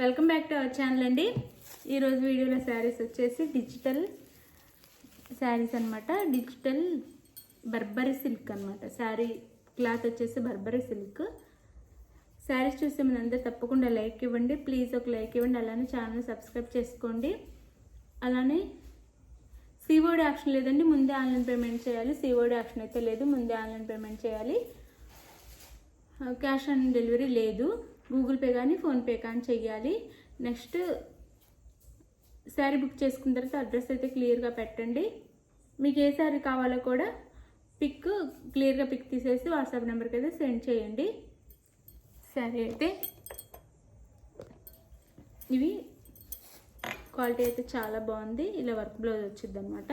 Welcome back to our channel అండి. ఈరోజు వీడియోలో శారీస్ వచ్చేసి డిజిటల్ శారీస్ అనమాట. డిజిటల్ బర్బరీ సిల్క్ అనమాట. శారీ క్లాత్ వచ్చేసి బర్బరీ సిల్క్. శారీస్ చూసే ముందు తప్పకుండా లైక్ ఇవ్వండి, ప్లీజ్ ఒక లైక్ ఇవ్వండి. అలానే ఛానల్ సబ్స్క్రైబ్ చేసుకోండి. అలానే సిఓడి ఆప్షన్ లేదండి, ముందే ఆన్లైన్ పేమెంట్ చేయాలి. సిఓడి ఆప్షన్ అయితే లేదు, ముందే ఆన్లైన్ పేమెంట్ చేయాలి. క్యాష్ ఆన్ డెలివరీ లేదు. గూగుల్ పే కానీ ఫోన్పే కానీ చెయ్యాలి. నెక్స్ట్ శారీ బుక్ చేసుకున్న తర్వాత అడ్రస్ అయితే క్లియర్గా పెట్టండి. మీకు ఏ శారీ కావాలో కూడా క్లియర్గా పిక్ తీసేసి వాట్సాప్ నెంబర్కి అయితే సెండ్ చేయండి. శారీ అయితే ఇవి క్వాలిటీ అయితే చాలా బాగుంది. ఇలా వర్క్ బ్లౌజ్ వచ్చింది అనమాట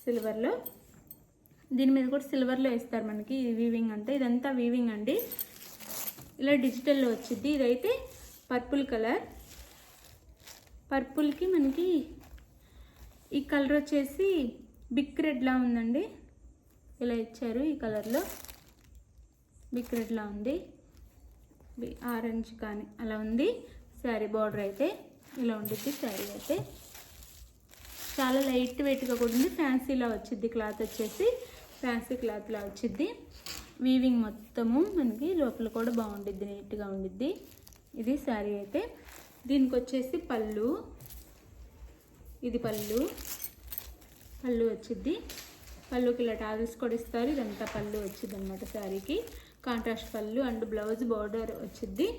సిల్వర్లో. దీని మీద కూడా సిల్వర్లో వేస్తారు మనకి. ఇది వీవింగ్ అంతా, ఇదంతా వీవింగ్ అండి. ఇలా డిజిటల్లో వచ్చింది. ఇదైతే పర్పుల్ కలర్. పర్పుల్కి మనకి ఈ కలర్ వచ్చేసి బిగ్ రెడ్లా ఉందండి. ఇలా ఇచ్చారు. ఈ కలర్లో బిగ్ రెడ్లా ఉంది, ఆరెంజ్ కానీ అలా ఉంది. శారీ బార్డర్ అయితే ఇలా ఉండిద్ది. శారీ అయితే చాలా లైట్ వెయిట్గా కూడా ఉంది. ఫ్యాన్సీలా వచ్చింది. క్లాత్ వచ్చేసి ఫ్యాన్సీ క్లాత్లా వచ్చింది. వీవింగ్ మొత్తము మనకి లోపల కూడా బాగుండిద్ది, నీట్గా ఉండిద్ది. ఇది శారీ అయితే. దీనికి వచ్చేసి పళ్ళు, ఇది పళ్ళు వచ్చిద్ది. పళ్ళుకి ఇలా టాజిల్స్ కూడా ఇస్తారు. ఇదంతా పళ్ళు వచ్చింది అనమాట. శారీకి కాంట్రాస్ట్ పళ్ళు అండ్ బ్లౌజ్ బార్డర్ వచ్చిద్ది.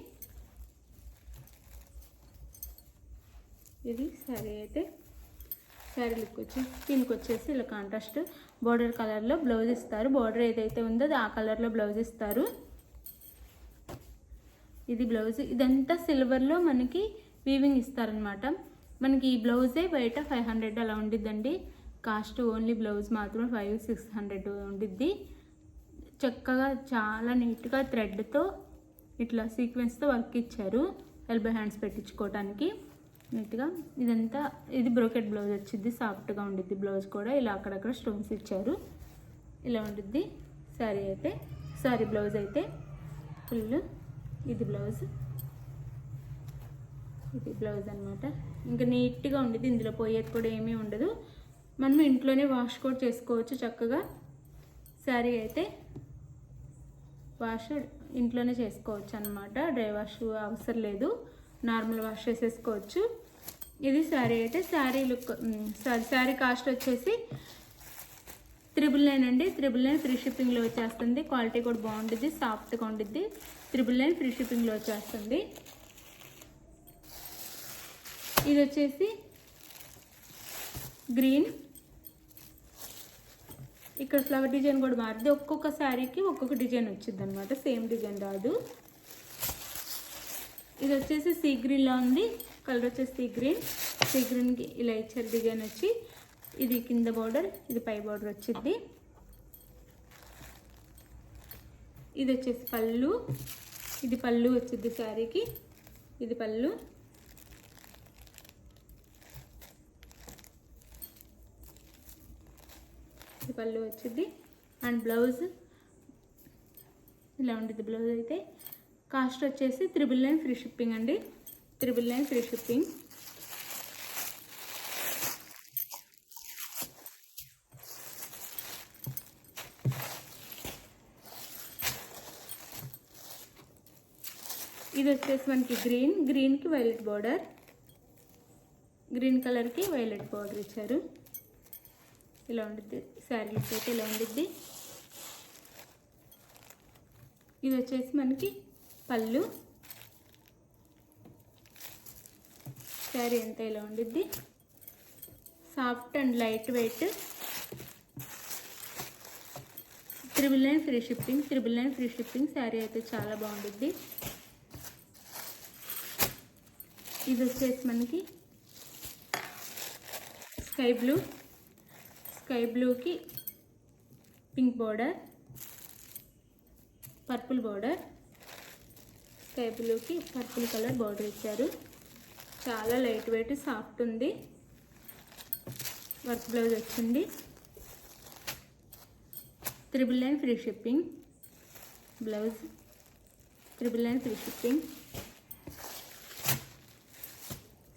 ఇది శారీ అయితే. శారీ లుక్ వచ్చి దీనికి వచ్చేసి ఇలా కాంట్రాస్ట్ బార్డర్ కలర్లో బ్లౌజ్ ఇస్తారు. బార్డర్ ఏదైతే ఉందో ఆ కలర్లో బ్లౌజ్ ఇస్తారు. ఇది బ్లౌజ్. ఇదంతా సిల్వర్లో మనకి వీవింగ్ ఇస్తారనమాట. మనకి ఈ బ్లౌజే బయట 500 అలా ఉండిద్దండి కాస్ట్. ఓన్లీ బ్లౌజ్ మాత్రం 500-600 ఉండిద్ది. చక్కగా చాలా నీట్గా థ్రెడ్తో ఇట్లా సీక్వెన్స్తో వర్క్ ఇచ్చారు. ఎల్బో హ్యాండ్స్ పెట్టించుకోవటానికి నీట్గా. ఇదంతా ఇది బ్రోకెట్ బ్లౌజ్ వచ్చింది. సాఫ్ట్గా ఉండిద్ది బ్లౌజ్ కూడా. ఇలా అక్కడక్కడ స్టోన్స్ ఇచ్చారు. ఇలా ఉండిద్ది శారీ అయితే. శారీ బ్లౌజ్ అయితే ఫుల్. ఇది బ్లౌజ్, ఇది బ్లౌజ్ అనమాట. ఇంకా నీట్గా ఉండిద్ది. ఇందులో పోయేది కూడా ఏమీ ఉండదు. మనం ఇంట్లోనే వాష్ కూడా చేసుకోవచ్చు చక్కగా. శారీ అయితే వాష్ ఇంట్లోనే చేసుకోవచ్చు అనమాట. డ్రై వాష్ అవసరం లేదు, నార్మల్ వాష్ చేసేసుకోవచ్చు. ఇది శారీ అయితే. శారీ లుక్ శారీ కాస్ట్ వచ్చేసి 999 అండి. 999 ఫ్రీ షిప్పింగ్లో వచ్చేస్తుంది. క్వాలిటీ కూడా బాగుంటుంది, సాఫ్ట్గా ఉండిద్ది. 999 ఫ్రీ షిప్పింగ్లో వచ్చేస్తుంది. ఇది వచ్చేసి గ్రీన్. ఇక్కడ ఫ్లవర్ డిజైన్ కూడా మారుతుంది. ఒక్కొక్క శారీకి ఒక్కొక్క డిజైన్ వచ్చింది అనమాట. సేమ్ డిజైన్ రాదు. ఇది వచ్చేసి సీ గ్రీన్లో ఉంది. కలర్ వచ్చేసి సీ గ్రీన్కి ఇలా ఇచ్చారు డిజైన్ వచ్చి. ఇది కింద బార్డర్, ఇది పై బార్డర్ వచ్చింది. ఇది వచ్చేసి పళ్ళు. ఇది పళ్ళు వచ్చింది శారీకి. ఇది పళ్ళు. ఇది పళ్ళు వచ్చింది. అండ్ బ్లౌజ్ ఇలా ఉంటుంది. బ్లౌజ్ అయితే కాస్ట్ వచ్చేసి 999 ఫ్రీ షిప్పింగ్ అండి. 999 ఫ్రీ షిప్పింగ్. ఇది వచ్చేసి మనకి గ్రీన్కి వైలెట్ బార్డర్. గ్రీన్ కలర్కి వైలెట్ బార్డర్ ఇచ్చారు. ఇలా ఉండిద్ది శారీ లుక్ అయితే. ఇలా ఉండిద్ది. ఇది వచ్చేసి మనకి పళ్ళు. శారీ అంతా ఇలా ఉండిద్ది. Soft and light weight. 999 free shipping. 999 free shipping. Sari అయితే చాలా బాగుండిద్ది. ఇది వచ్చేసి మనకి స్కై బ్లూకి pink border, purple border. Sky బ్లూకి పర్పుల్ కలర్ బార్డర్ ఇచ్చారు. చాలా లైట్ వెయిట్, సాఫ్ట్ ఉంది. వర్క్ బ్లౌజ్ వచ్చింది. 999 free shipping. Blouse 999 free shipping.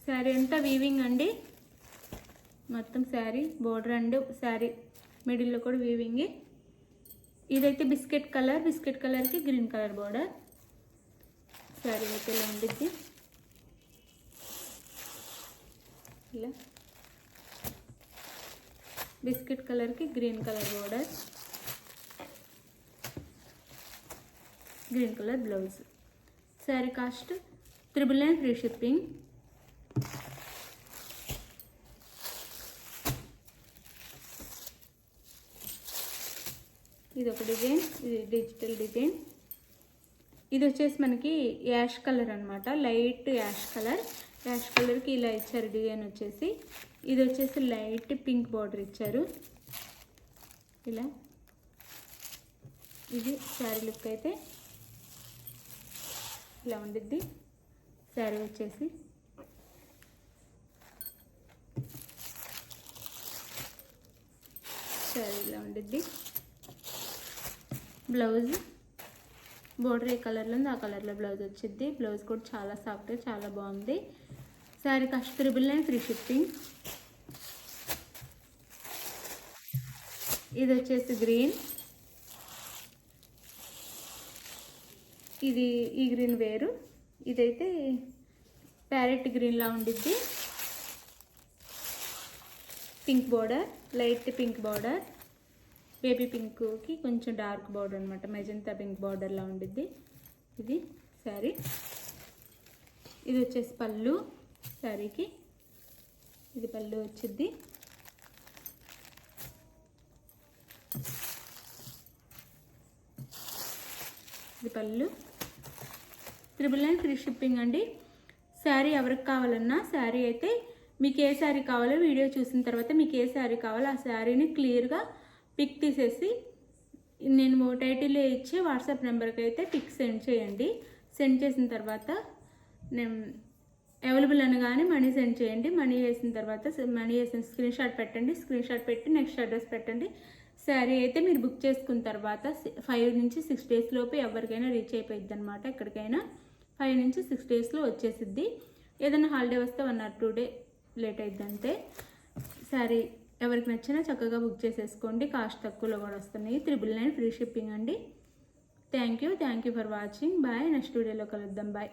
Sari అంతా వీవింగ్ అండి, మొత్తం శారీ బోర్డర్ అండ్ శారీ మిడిల్లో కూడా వీవింగ్. ఇదైతే బిస్కెట్ కలర్కి గ్రీన్ కలర్ బోర్డర్. శారీ అయితే ఇలా ఉండిద్ది, ఇలా బిస్కెట్ కలర్కి green colour border, green colour blouse. Sari cost 999 free shipping. ఇది ఒక డిజైన్, ఇది డిజిటల్ డిజైన్. ఇది వచ్చేసి మనకి యాష్ కలర్ అనమాట, లైట్ యాష్ కలర్కి ఇలా ఇచ్చారు డిజైన్ వచ్చేసి. ఇది వచ్చేసి లైట్ పింక్ బార్డర్ ఇచ్చారు ఇలా. ఇది శారీ లుక్ అయితే ఇలా ఉండిద్ది. శారీ వచ్చేసి శారీ ఇలా ఉండిద్ది. బ్లౌజ్ బోర్డర్ ఏ కలర్లో ఉంది ఆ కలర్లో బ్లౌజ్ వచ్చింది. బ్లౌజ్ కూడా చాలా సాఫ్ట్, చాలా బాగుంది. Sari cost 999 free shipping. ఇది వచ్చేసి గ్రీన్, ఇది ఈ గ్రీన్ వేరు, ఇదైతే ప్యారెట్ గ్రీన్లా ఉండిద్ది. Pink border, light pink border, baby పింక్కి కొంచెం డార్క్ బార్డర్ అనమాట, మెజంతా పింక్ బార్డర్లా ఉండిద్ది. ఇది శారీ. ఇది వచ్చేసి పళ్ళు శారీకి, ఇది పళ్ళు వచ్చిద్ది. ఇది పళ్ళు. 999 ఫ్రీ షిప్పింగ్ అండి. శారీ ఎవరికి కావాలన్నా, శారీ అయితే మీకు ఏ శారీ కావాలో వీడియో చూసిన తర్వాత మీకు ఏ శారీ కావాలో ఆ శారీని క్లియర్గా పిక్ తీసేసి నేను టైటిల్లో ఇచ్చే వాట్సాప్ నెంబర్కి అయితే పిక్ సెండ్ చేయండి. సెండ్ చేసిన తర్వాత నేను అవైలబుల్ అనగానే మనీ సెండ్ చేయండి. మనీ వేసిన తర్వాత మనీ వేసిన స్క్రీన్ షాట్ పెట్టండి. స్క్రీన్ షాట్ పెట్టి నెక్స్ట్ అడ్రస్ పెట్టండి. శారీ అయితే మీరు బుక్ చేసుకున్న తర్వాత 5 నుంచి 6 డేస్ లోపు ఎవరికైనా రీచ్ అయిపోయిద్ది అనమాట. ఎక్కడికైనా 5 నుంచి 6 డేస్లో వచ్చేసిద్ది. ఏదైనా హాలిడే వస్తే 1 or 2 డే లేట్ అయిద్ది అంతే. శారీ ఎవరికి నచ్చినా చక్కగా బుక్ చేసేసుకోండి. కాస్ట్ తక్కువలో కూడా వస్తున్నాయి. 999 ఫ్రీ షిప్పింగ్ అండి. Thank you for watching. Bye. Next వీడియోలో కలుద్దాం. బాయ్.